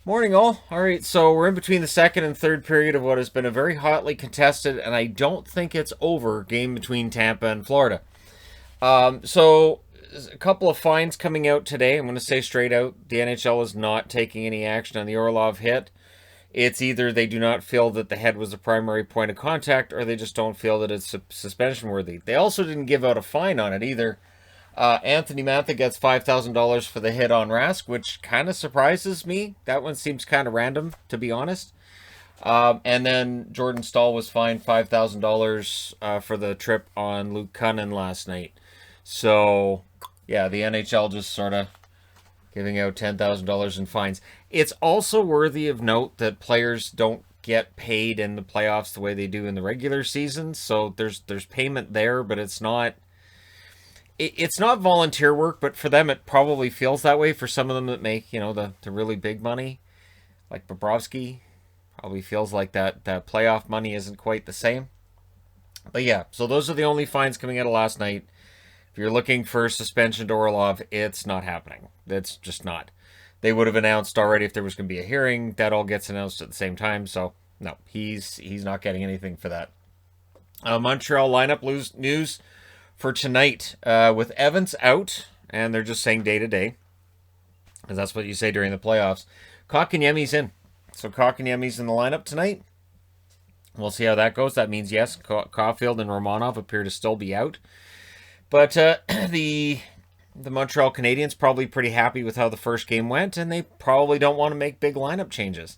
Morning, all. All right, so we're in between the second and third period of what has been a very hotly contested, and I don't think it's over, game between Tampa and Florida. So a couple of fines coming out today. I'm going to say straight out, the NHL is not taking any action on the Orlov hit. It's either they do not feel that the head was the primary point of contact, or they just don't feel that it's suspension worthy. They also didn't give out a fine on it either. Anthony Mantha gets $5,000 for the hit on Rask, which kind of surprises me. That one seems kind of random, to be honest. And then Jordan Stahl was fined $5,000 for the trip on Luke Cunnin last night. So, yeah, the NHL just sort of giving out $10,000 in fines. It's also worthy of note that players don't get paid in the playoffs the way they do in the regular season. So there's payment there, but it's not volunteer work, but for them it probably feels that way. For some of them that make the really big money, like Bobrovsky, probably feels like that playoff money isn't quite the same. But yeah, so those are the only fines coming out of last night. If you're looking for suspension to Orlov, it's not happening. It's just not. They would have announced already if there was going to be a hearing. That all gets announced at the same time. So no, he's not getting anything for that. Montreal lineup news for tonight with Evans out, and they're just saying day to day, because that's what you say during the playoffs. Kotkaniemi's in, so Kotkaniemi's in the lineup tonight. We'll see how that goes. That means yes, Caulfield and Romanov appear to still be out, but the Montreal Canadiens probably pretty happy with how the first game went, and they probably don't want to make big lineup changes.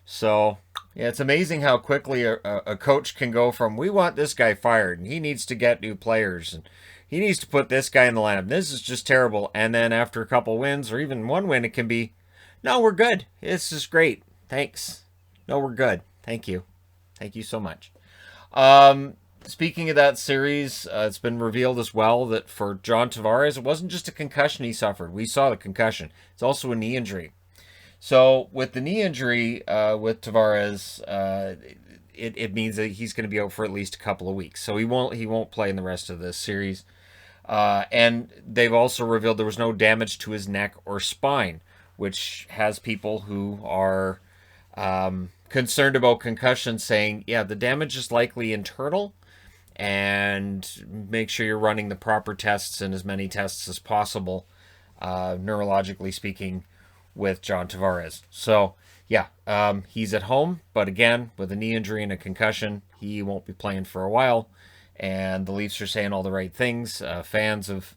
So yeah, it's amazing how quickly a coach can go from we want this guy fired and he needs to get new players and he needs to put this guy in the lineup. This is just terrible. And then after a couple wins or even one win, it can be, no, we're good. This is great. Thanks. No, we're good. Thank you. Thank you so much. Speaking of that series, it's been revealed as well that for John Tavares, it wasn't just a concussion he suffered. We saw the concussion. It's also a knee injury. So with the knee injury with Tavares, it means that he's going to be out for at least a couple of weeks. So he won't play in the rest of this series. And they've also revealed there was no damage to his neck or spine, which has people who are concerned about concussion saying, yeah, the damage is likely internal, and make sure you're running the proper tests and as many tests as possible, neurologically speaking, with John Tavares. So, yeah, he's at home, but again, with a knee injury and a concussion, he won't be playing for a while. And the Leafs are saying all the right things. Fans have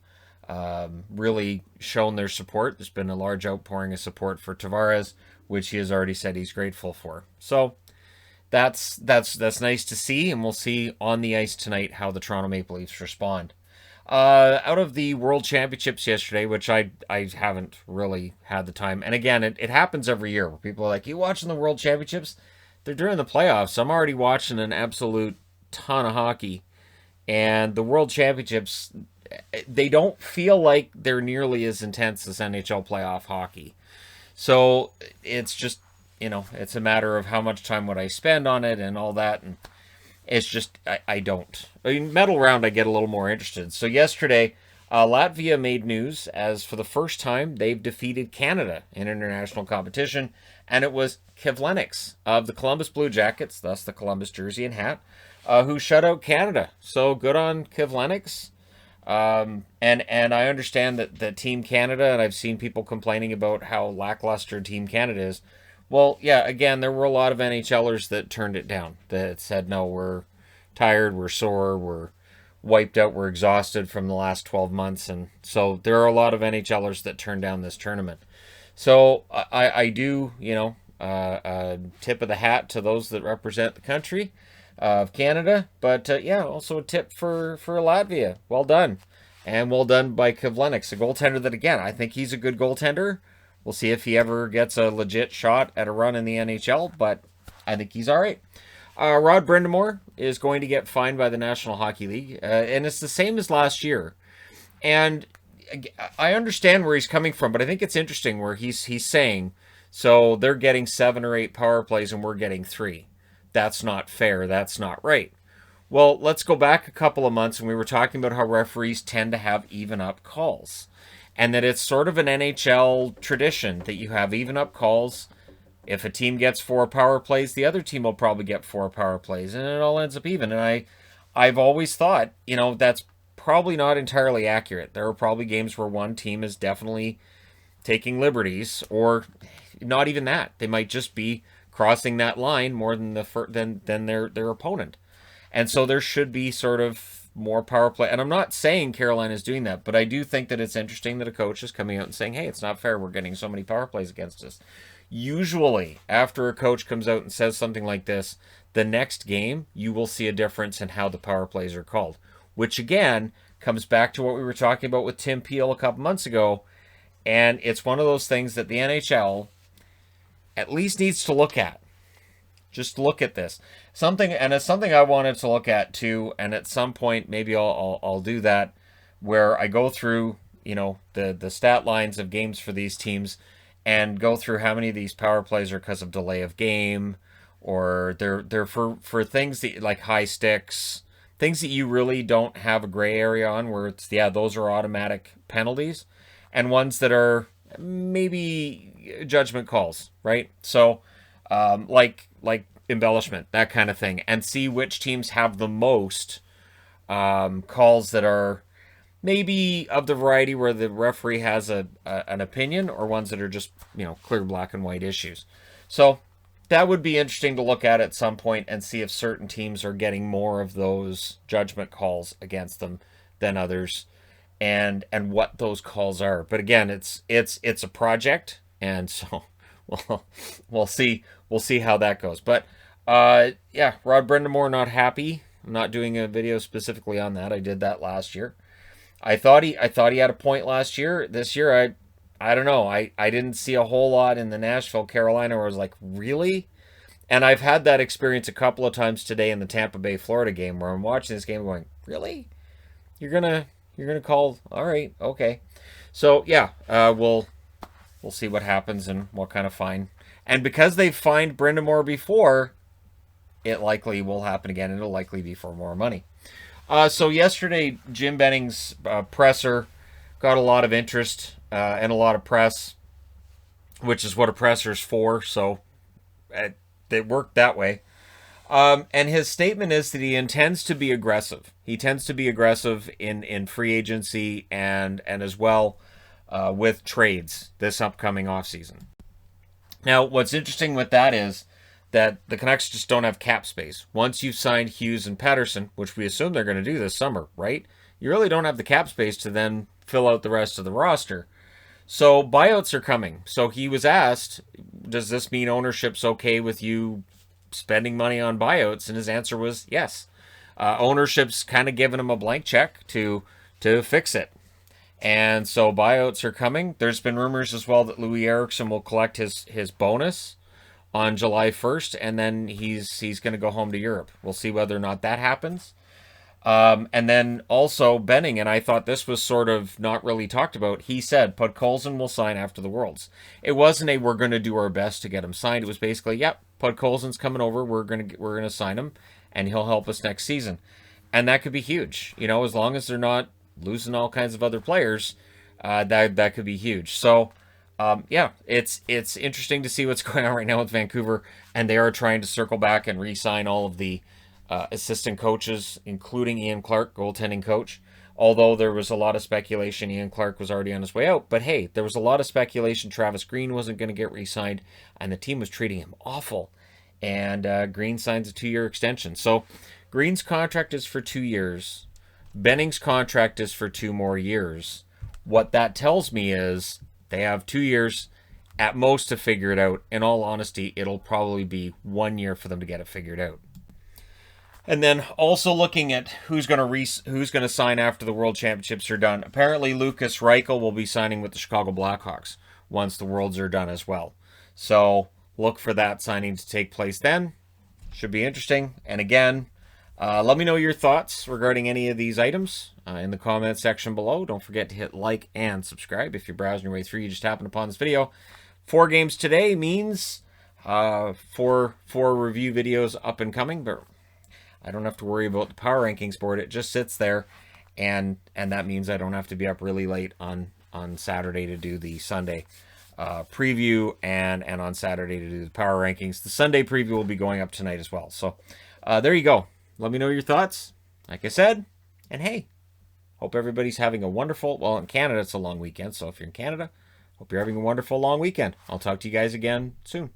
really shown their support. There's been a large outpouring of support for Tavares, which he has already said he's grateful for. So that's nice to see, and we'll see on the ice tonight how the Toronto Maple Leafs respond. Out of the World Championships yesterday, which I haven't really had the time, and again, it happens every year where people are like, you watching the World Championships? They're during the playoffs. I'm already watching an absolute ton of hockey, and the World Championships, they don't feel like they're nearly as intense as NHL playoff hockey. So it's just, it's a matter of how much time would I spend on it and all that, and it's just, I don't. I mean, medal round, I get a little more interested. So yesterday, Latvia made news as for the first time they've defeated Canada in international competition, and it was Kivlenieks of the Columbus Blue Jackets, thus the Columbus jersey and hat, who shut out Canada. So good on Kivlenieks. And I understand that Team Canada, and I've seen people complaining about how lackluster Team Canada is. Well, yeah, again, there were a lot of NHLers that turned it down, that said, no, we're tired, we're sore, we're wiped out, we're exhausted from the last 12 months. And so there are a lot of NHLers that turned down this tournament. So I do, tip of the hat to those that represent the country of Canada. But yeah, also a tip for Latvia. Well done. And well done by Kivlenieks, a goaltender that, again, I think he's a good goaltender. We'll see if he ever gets a legit shot at a run in the NHL, but I think he's all right. Rod Brindamore is going to get fined by the National Hockey League, and it's the same as last year. And I understand where he's coming from, but I think it's interesting where he's saying, so they're getting 7 or 8 power plays and we're getting 3. That's not fair. That's not right. Well, let's go back a couple of months, and we were talking about how referees tend to have even up calls. And that it's sort of an NHL tradition that you have even up calls If a team gets 4 power plays, the other team will probably get 4 power plays, and it all ends up even. And I've always thought, that's probably not entirely accurate. There are probably games where one team is definitely taking liberties, or not even that. They might just be crossing that line more than than their opponent. And so there should be sort of more power play. And I'm not saying Carolina is doing that, but I do think that it's interesting that a coach is coming out and saying, hey, it's not fair we're getting so many power plays against us. Usually, after a coach comes out and says something like this, the next game, you will see a difference in how the power plays are called. Which, again, comes back to what we were talking about with Tim Peel a couple months ago. And it's one of those things that the NHL at least needs to look at. Just look at this. It's something I wanted to look at too, and at some point maybe I'll do that, where I go through, the stat lines of games for these teams and go through how many of these power plays are because of delay of game, or they're for things that, like high sticks, things that you really don't have a gray area on, where it's, those are automatic penalties, and ones that are maybe judgment calls, right? So like embellishment, that kind of thing, and see which teams have the most calls that are maybe of the variety where the referee has an opinion, or ones that are just, clear black and white issues. So that would be interesting to look at some point and see if certain teams are getting more of those judgment calls against them than others, and what those calls are. But again, it's a project, and so we'll see how that goes. But Rod Brind'Amour not happy. I'm not doing a video specifically on that. I did that last year. I thought he had a point last year. This year, I don't know. I didn't see a whole lot in the Nashville, Carolina, where I was like, really? And I've had that experience a couple of times today in the Tampa Bay, Florida game, where I'm watching this game going, really? You're gonna call? All right, okay. So we'll see what happens and what kind of fine. And because they've fined Brind'Amour before, it likely will happen again. It'll likely be for more money. So yesterday, Jim Benning's presser got a lot of interest and a lot of press, which is what a presser's for. So it worked that way. And his statement is that he intends to be aggressive. He tends to be aggressive in free agency and as well with trades this upcoming offseason. Now, what's interesting with that is that the Canucks just don't have cap space. Once you've signed Hughes and Pettersson, which we assume they're going to do this summer, right? You really don't have the cap space to then fill out the rest of the roster. So buyouts are coming. So he was asked, does this mean ownership's okay with you spending money on buyouts? And his answer was yes. Ownership's kind of giving him a blank check to fix it. And so buyouts are coming. There's been rumors as well that Louis Eriksson will collect his bonus on July 1st, and then he's going to go home to Europe. We'll see whether or not that happens. And then also Benning, and I thought this was sort of not really talked about. He said Podkolzin will sign after the Worlds. It wasn't we're going to do our best to get him signed. It was basically, yep, Podkolzin's coming over. We're gonna sign him, and he'll help us next season. And that could be huge. As long as they're not losing all kinds of other players, that could be huge. So it's interesting to see what's going on right now with Vancouver, and they are trying to circle back and re-sign all of the assistant coaches, including Ian Clark, goaltending coach. Although there was a lot of speculation Ian Clark was already on his way out. But hey, there was a lot of speculation Travis Green wasn't going to get re-signed, and the team was treating him awful. And Green signs a 2-year extension. So Green's contract is for 2 years. Benning's contract is for 2 more years. What that tells me is they have 2 years at most to figure it out. In all honesty, it'll probably be 1 year for them to get it figured out. And then also looking at who's going to sign after the World Championships are done. Apparently, Lucas Reichel will be signing with the Chicago Blackhawks once the Worlds are done as well. So look for that signing to take place then. Should be interesting. And again, let me know your thoughts regarding any of these items in the comment section below. Don't forget to hit like and subscribe. If you're browsing your way through, you just happened upon this video. 4 games today means 4 review videos up and coming, but I don't have to worry about the power rankings board. It just sits there, and that means I don't have to be up really late on Saturday to do the Sunday preview and on Saturday to do the power rankings. The Sunday preview will be going up tonight as well. So there you go. Let me know your thoughts. Like I said, and hey, hope everybody's having a wonderful, well, in Canada it's a long weekend, so if you're in Canada, hope you're having a wonderful long weekend. I'll talk to you guys again soon.